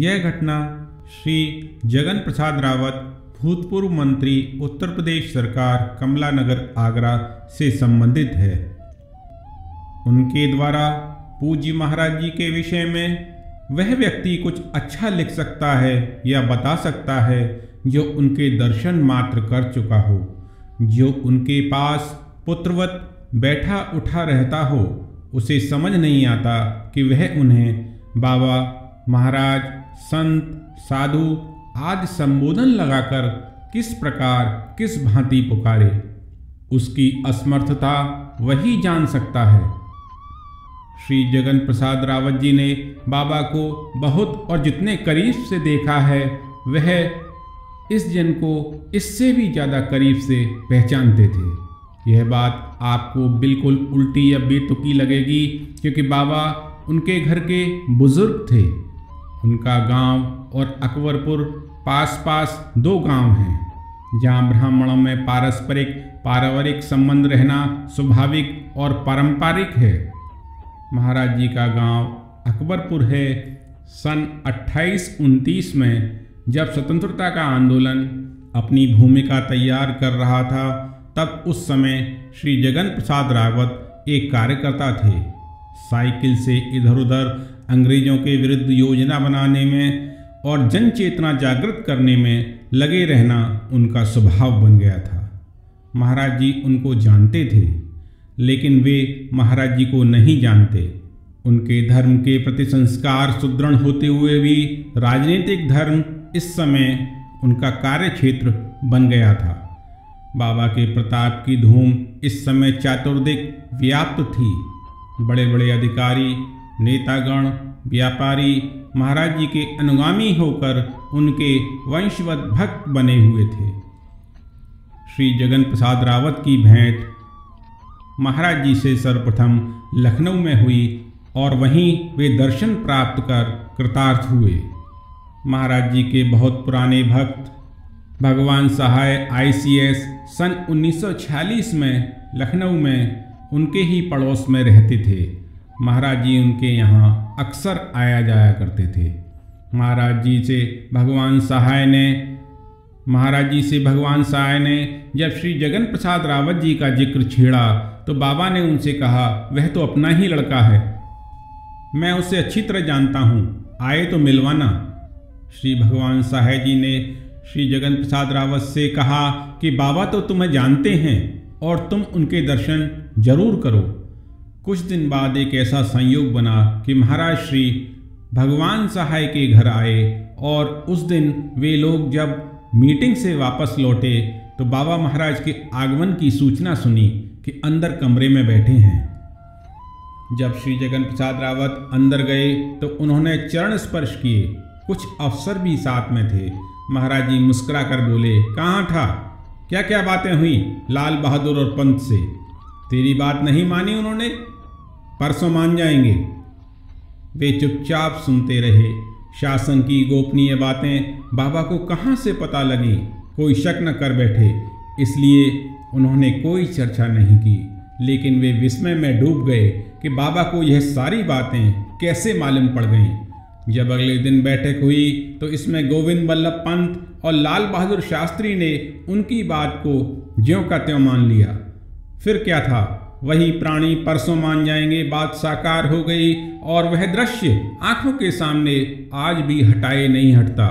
यह घटना श्री जगन प्रसाद रावत, भूतपूर्व मंत्री, उत्तर प्रदेश सरकार, कमला नगर, आगरा से संबंधित है। उनके द्वारा पूज्य महाराज जी के विषय में वह व्यक्ति कुछ अच्छा लिख सकता है या बता सकता है जो उनके दर्शन मात्र कर चुका हो, जो उनके पास पुत्रवत बैठा उठा रहता हो। उसे समझ नहीं आता कि वह उन्हें बाबा, महाराज, संत, साधु आदि संबोधन लगाकर किस प्रकार, किस भांति पुकारे। उसकी असमर्थता वही जान सकता है। श्री जगन प्रसाद रावत जी ने बाबा को बहुत और जितने करीब से देखा है, वह इस जन को इससे भी ज़्यादा करीब से पहचानते थे। यह बात आपको बिल्कुल उल्टी या बेतुकी लगेगी, क्योंकि बाबा उनके घर के बुजुर्ग थे। उनका गांव और अकबरपुर पास पास 2 गांव हैं, जहां ब्राह्मणों में पारिवारिक संबंध रहना स्वाभाविक और पारंपरिक है। महाराज जी का गांव अकबरपुर है। सन 2829 में जब स्वतंत्रता का आंदोलन अपनी भूमिका तैयार कर रहा था, तब उस समय श्री जगन प्रसाद रावत एक कार्यकर्ता थे। साइकिल से इधर उधर अंग्रेजों के विरुद्ध योजना बनाने में और जन चेतना जागृत करने में लगे रहना उनका स्वभाव बन गया था। महाराज जी उनको जानते थे, लेकिन वे महाराज जी को नहीं जानते। उनके धर्म के प्रति संस्कार सुदृढ़ होते हुए भी राजनीतिक धर्म इस समय उनका कार्य क्षेत्र बन गया था। बाबा के प्रताप की धूम इस समय चातुर्दिक व्याप्त थी। बड़े बड़े अधिकारी, नेतागण, व्यापारी महाराज जी के अनुगामी होकर उनके वंशवत भक्त बने हुए थे। श्री जगन प्रसाद रावत की भेंट महाराज जी से सर्वप्रथम लखनऊ में हुई और वहीं वे दर्शन प्राप्त कर कृतार्थ हुए। महाराज जी के बहुत पुराने भक्त भगवान सहाय ICS सन 1946 में लखनऊ में उनके ही पड़ोस में रहते थे। महाराज जी उनके यहाँ अक्सर आया जाया करते थे। महाराज जी से भगवान सहाय ने जब श्री जगन प्रसाद रावत जी का जिक्र छेड़ा, तो बाबा ने उनसे कहा, वह तो अपना ही लड़का है, मैं उसे अच्छी तरह जानता हूँ, आए तो मिलवाना। श्री भगवान सहाय जी ने श्री जगन प्रसाद रावत से कहा कि बाबा तो तुम्हें जानते हैं और तुम उनके दर्शन जरूर करो। कुछ दिन बाद एक ऐसा संयोग बना कि महाराज श्री भगवान सहाय के घर आए और उस दिन वे लोग जब मीटिंग से वापस लौटे तो बाबा महाराज के आगमन की सूचना सुनी कि अंदर कमरे में बैठे हैं। जब श्री जगन प्रसाद रावत अंदर गए तो उन्होंने चरण स्पर्श किए। कुछ अफसर भी साथ में थे। महाराज जी मुस्कुरा कर बोले, कहाँ था, क्या क्या बातें हुई लाल बहादुर और पंत से? तेरी बात नहीं मानी उन्होंने, परसों मान जाएंगे। वे चुपचाप सुनते रहे। शासन की गोपनीय बातें बाबा को कहाँ से पता लगी, कोई शक न कर बैठे, इसलिए उन्होंने कोई चर्चा नहीं की। लेकिन वे विस्मय में डूब गए कि बाबा को यह सारी बातें कैसे मालूम पड़ गईं। जब अगले दिन बैठक हुई तो इसमें गोविंद वल्लभ पंत और लाल बहादुर शास्त्री ने उनकी बात को ज्यों का त्यों मान लिया। फिर क्या था, वही प्राणी परसों मान जाएंगे बात साकार हो गई और वह दृश्य आंखों के सामने आज भी हटाए नहीं हटता।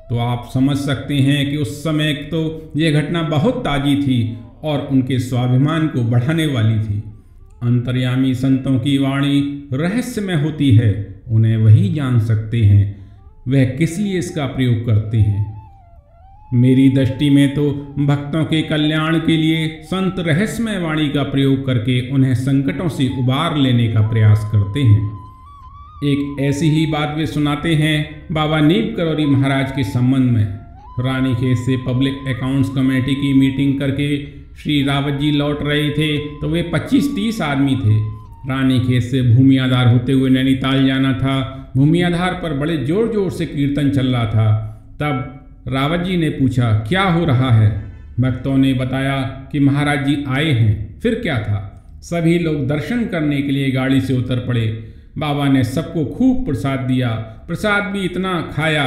तो आप समझ सकते हैं कि उस समय तो यह घटना बहुत ताजी थी और उनके स्वाभिमान को बढ़ाने वाली थी। अंतर्यामी संतों की वाणी रहस्यमय होती है, उन्हें वही जान सकते हैं वह किस लिए इसका प्रयोग करते हैं। मेरी दृष्टि में तो भक्तों के कल्याण के लिए संत रहस्यमय वाणी का प्रयोग करके उन्हें संकटों से उबार लेने का प्रयास करते हैं। एक ऐसी ही बात वे सुनाते हैं बाबा नीब करौरी महाराज के संबंध में। रानीखेत से पब्लिक अकाउंट्स कमेटी की मीटिंग करके श्री रावत जी लौट रहे थे तो वे 25-30 आदमी थे। रानीखेत से भूमि आधार होते हुए नैनीताल जाना था। भूमि आधार पर बड़े जोर जोर से कीर्तन चल रहा था। तब रावत जी ने पूछा, क्या हो रहा है? भक्तों ने बताया कि महाराज जी आए हैं। फिर क्या था, सभी लोग दर्शन करने के लिए गाड़ी से उतर पड़े। बाबा ने सबको खूब प्रसाद दिया। प्रसाद भी इतना खाया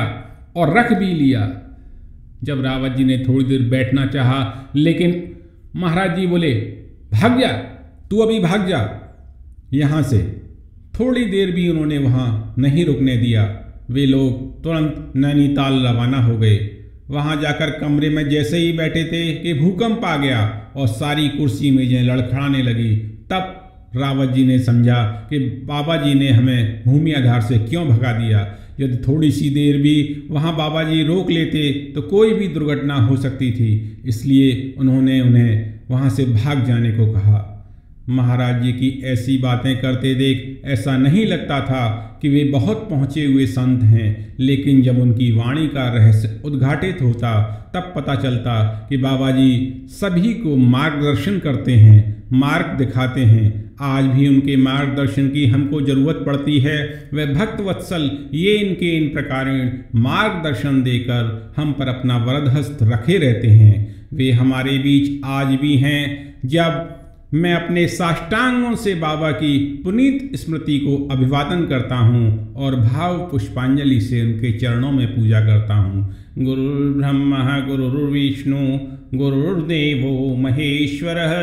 और रख भी लिया। जब रावत जी ने थोड़ी देर बैठना चाहा, लेकिन महाराज जी बोले, भाग जा, तू अभी भाग जा यहाँ से। थोड़ी देर भी उन्होंने वहाँ नहीं रुकने दिया। वे लोग तुरंत नैनीताल रवाना हो गए। वहाँ जाकर कमरे में जैसे ही बैठे थे कि भूकंप आ गया और सारी कुर्सी मेजें लड़खड़ाने लगी। तब रावत जी ने समझा कि बाबा जी ने हमें भूमि आधार से क्यों भगा दिया। यदि थोड़ी सी देर भी वहाँ बाबा जी रोक लेते तो कोई भी दुर्घटना हो सकती थी। इसलिए उन्होंने उन्हें वहाँ से भाग जाने को कहा। महाराज जी की ऐसी बातें करते देख ऐसा नहीं लगता था कि वे बहुत पहुँचे हुए संत हैं, लेकिन जब उनकी वाणी का रहस्य उद्घाटित होता तब पता चलता कि बाबा जी सभी को मार्गदर्शन करते हैं, मार्ग दिखाते हैं। आज भी उनके मार्गदर्शन की हमको जरूरत पड़ती है। वह भक्त वत्सल ये इनके इन प्रकार मार्गदर्शन देकर हम पर अपना वरदहस्त रखे रहते हैं। वे हमारे बीच आज भी हैं। जब मैं अपने साष्टांगों से बाबा की पुनीत स्मृति को अभिवादन करता हूँ और भाव पुष्पांजलि से उनके चरणों में पूजा करता हूँ। गुरुर्ब्रह्मा गुरुर्विष्णु गुरुर्देवो महेश्वरः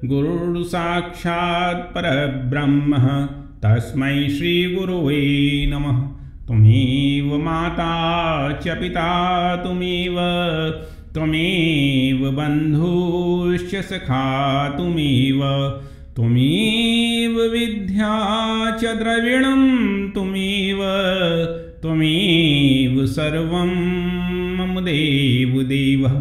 गुरुर् साक्षात् परब्रह्म तस्मै श्री गुरुवे नमः। त्वमेव माता च पिता त्वमेव बन्धुश्च सखा त्वमेव विद्या च द्रविणं त्वमेव सर्वं मम देव देवः।